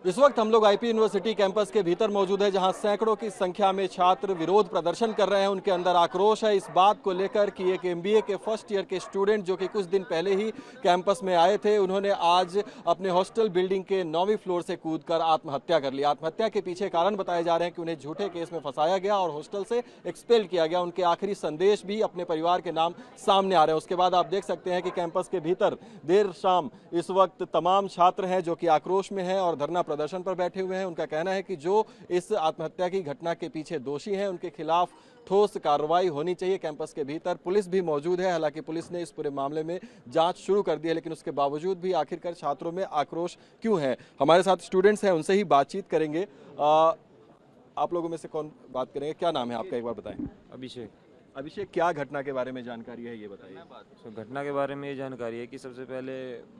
इस वक्त हम लोग आईपी यूनिवर्सिटी कैंपस के भीतर मौजूद है, जहां सैकड़ों की संख्या में छात्र विरोध प्रदर्शन कर रहे हैं। उनके अंदर आक्रोश है इस बात को लेकर कि एक एमबीए के फर्स्ट ईयर के स्टूडेंट जो कि कुछ दिन पहले ही कैंपस में आए थे, उन्होंने आज अपने हॉस्टल बिल्डिंग के 9वीं फ्लोर से कूदकर आत्महत्या कर ली। आत्महत्या के पीछे कारण बताए जा रहे हैं कि उन्हें झूठे केस में फंसाया गया और हॉस्टल से एक्सपेल किया गया। उनके आखिरी संदेश भी अपने परिवार के नाम सामने आ रहे हैं। उसके बाद आप देख सकते हैं कि कैंपस के भीतर देर शाम इस वक्त तमाम छात्र हैं जो कि आक्रोश में हैं और धरना प्रदर्शन पर बैठे हुए हैं। उनका कहना है कि जो इस आत्महत्या की घटना के पीछे दोषी हैं, उनके खिलाफ ठोस कार्रवाई होनी चाहिए। कैंपस के भीतर पुलिस भी मौजूद है। हालांकि पुलिस ने इस पूरे मामले में जांच शुरू कर दी है, लेकिन उसके बावजूद भी आखिरकार छात्रों में आक्रोश क्यों है। हमारे साथ स्टूडेंट्स हैं, उनसे ही बातचीत करेंगे। आप लोगों में से कौन बात करेंगे? क्या नाम है आपका, एक बार बताएं। अभिषेक। अभिषेक, क्या घटना के बारे में जानकारी है, ये बताइए। तो घटना के बारे में ये जानकारी है कि सबसे पहले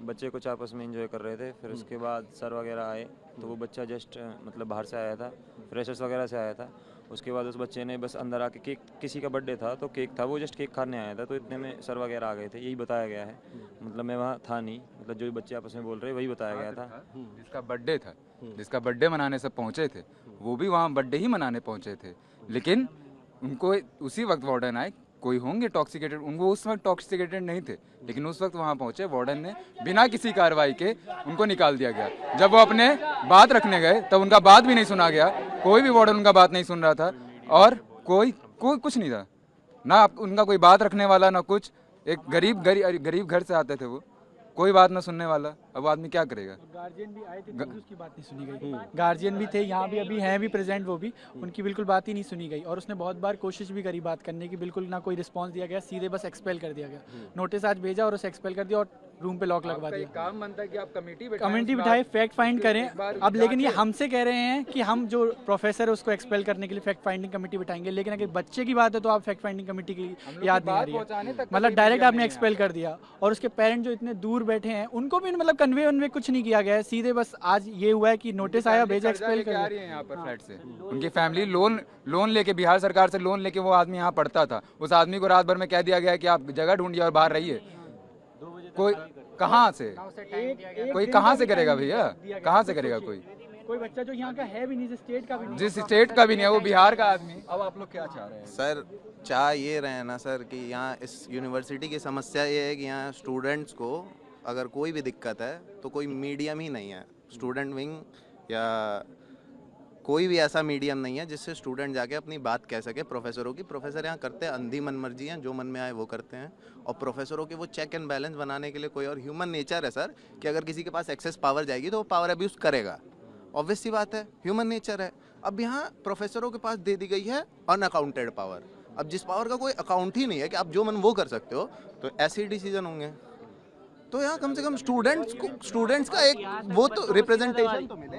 बच्चे कुछ आपस में एंजॉय कर रहे थे, फिर उसके बाद सर वगैरह आए तो वो बच्चा जस्ट मतलब बाहर से आया था, फ्रेशर्स वगैरह से आया था। उसके बाद उस बच्चे ने बस अंदर आके केक, किसी का बर्थडे था तो केक था, वो जस्ट केक खाने आया था, तो इतने में सर वगैरह आ गए थे, यही बताया गया है। मतलब मैं वहाँ था नहीं, मतलब जो बच्चे आपस में बोल रहे वही बताया गया था। जिसका बर्थडे था, जिसका बर्थडे मनाने सब पहुंचे थे, वो भी वहाँ बर्थडे ही मनाने पहुंचे थे, लेकिन उनको उसी वक्त वार्डन आए। कोई होंगे टॉक्सिकेटेड, उनको उस वक्त टॉक्सिकेटेड नहीं थे, लेकिन उस वक्त वहाँ पहुंचे, वार्डन ने बिना किसी कार्रवाई के उनको निकाल दिया गया। जब वो अपने बात रखने गए तब उनका बात भी नहीं सुना गया, कोई भी वार्डन उनका बात नहीं सुन रहा था और कोई कुछ नहीं था, ना उनका कोई बात रखने वाला ना कुछ। एक गरीब घर से आते थे वो, कोई बात ना सुनने वाला। अब आदमी क्या करेगा? गार्जियन भी आए थे तो उसकी बात नहीं सुनी गई। गार्जियन भी थे यहाँ भी, अभी हैं भी प्रेजेंट, वो भी, उनकी बिल्कुल बात ही नहीं सुनी गई। और उसने बहुत बार कोशिश भी करी बात करने की, बिल्कुल ना कोई रिस्पांस दिया गया, सीधे बस एक्सपेल कर दिया गया। नोटिस आज भेजा और उसे एक्सपेल कर दिया और रूम पे लॉक लगवा दिया। काम बनता है कि आप कमेटी बिठाए, फैक्ट फाइंड करें। अब लेकिन ये हमसे कह रहे हैं कि हम जो प्रोफेसर है उसको एक्सपेल करने के लिए फैक्ट फाइंडिंग कमेटी बिठाएंगे, लेकिन अगर बच्चे की बात है तो आप फैक्ट फाइंडिंग कमेटी की याद नहीं आ रही है। मतलब डायरेक्ट आपने एक्सपेल कर दिया। और उसके पेरेंट जो इतने दूर बैठे हैं उनको भी मतलब कन्वे कुछ नहीं किया गया है, सीधे बस आज ये हुआ है कि नोटिस आया, भेजा, एक्सपेल कर दिया। यहाँ पर फ्लैट से उनकी फैमिली लोन लेके, बिहार सरकार से लोन लेके वो आदमी यहाँ पढ़ता था। उस आदमी को रात भर में कह दिया गया कि आप जगह ढूंढिए और बाहर रहिए। कोई कहाँ से, कोई कहाँ से करेगा भैया, कहाँ से करेगा? कोई बच्चा जो यहाँ का है भी नहीं, जिस स्टेट का भी नहीं, जिस स्टेट का भी नहीं है, वो बिहार का आदमी। अब आप लोग क्या चाह रहे हैं? सर, चाह ये रहे हैं ना सर कि यहाँ इस यूनिवर्सिटी की समस्या ये है कि यहाँ स्टूडेंट्स को अगर कोई भी दिक्कत है तो कोई मीडियम ही नहीं है, स्टूडेंट विंग या कोई भी ऐसा मीडियम नहीं है जिससे स्टूडेंट जाके अपनी बात कह सके प्रोफेसरों की। प्रोफेसर यहाँ करते हैं अंधी मनमर्जी हैं, जो मन में आए वो करते हैं। और प्रोफेसरों के वो चेक एंड बैलेंस बनाने के लिए कोई और ह्यूमन नेचर है सर कि अगर किसी के पास एक्सेस पावर जाएगी तो वो पावर अब्यूज़ करेगा, ऑब्वियस सी बात है, ह्यूमन नेचर है। अब यहाँ प्रोफेसरों के पास दे दी गई है अनअकाउंटेड पावर। अब जिस पावर का कोई अकाउंट ही नहीं है कि आप जो मन वो कर सकते हो, तो ऐसे ही डिसीजन होंगे। तो यहाँ कम से कम स्टूडेंट्स का एक वो तो रिप्रेजेंटेशन तो मिले।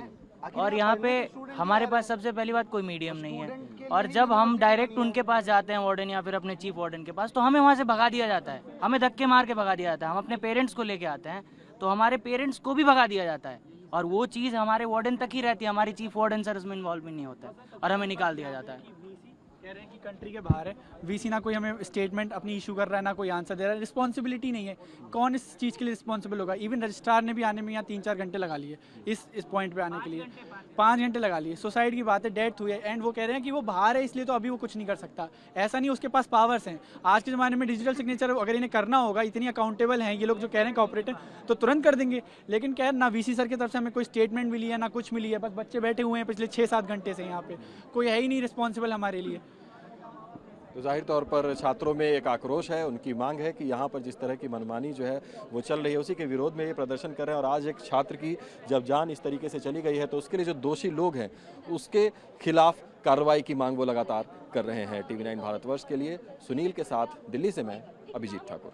और यहाँ पे हमारे पास सबसे पहली बात कोई मीडियम नहीं है, और जब हम डायरेक्ट उनके पास जाते हैं, वार्डन या फिर अपने चीफ वार्डन के पास, तो हमें वहाँ से भगा दिया जाता है, हमें धक्के मार के भगा दिया जाता है। हम अपने पेरेंट्स को लेके आते हैं तो हमारे पेरेंट्स को भी भगा दिया जाता है, और वो चीज़ हमारे वार्डन तक ही रहती है, हमारी चीफ वार्डन सर उसमें इन्वॉल्व भी नहीं होता है और हमें निकाल दिया जाता है। कह रहे हैं कि कंट्री के बाहर है, वीसी ना कोई हमें स्टेटमेंट अपनी इशू कर रहा है, ना कोई आंसर दे रहा है। रिस्पॉन्सिबिलिटी नहीं है, कौन इस चीज़ के लिए रिस्पॉन्सिबल होगा? इवन रजिस्ट्रार ने भी आने में यहाँ 3-4 घंटे लगा लिए इस पॉइंट पे आने के लिए, 5 घंटे लगा लिए। सुसाइड की बात है, डेथ हुई है, एंड वो कह रहे हैं कि वो बाहर है इसलिए तो अभी वो कुछ नहीं कर सकता। ऐसा नहीं, उसके पास पावर्स हैं। आज के ज़माने में डिजिटल सिग्नेचर अगर इन्हें करना होगा, इतनी अकाउंटेबल हैं ये लोग जो कह रहे हैं कॉपरेटिव, तो तुरंत कर देंगे। लेकिन क्या है ना, वीसी सर की तरफ से हमें कोई स्टेटमेंट मिली है ना कुछ मिली है, बस बच्चे बैठे हुए हैं पिछले 6-7 घंटे से यहाँ पे, कोई है ही नहीं रिस्पॉन्सिबल हमारे लिए। तो जाहिर तौर पर छात्रों में एक आक्रोश है, उनकी मांग है कि यहाँ पर जिस तरह की मनमानी जो है वो चल रही है, उसी के विरोध में ये प्रदर्शन कर रहे हैं। और आज एक छात्र की जब जान इस तरीके से चली गई है तो उसके लिए जो दोषी लोग हैं उसके खिलाफ कार्रवाई की मांग वो लगातार कर रहे हैं। TV9 भारतवर्ष के लिए सुनील के साथ दिल्ली से मैं अभिजीत ठाकुर।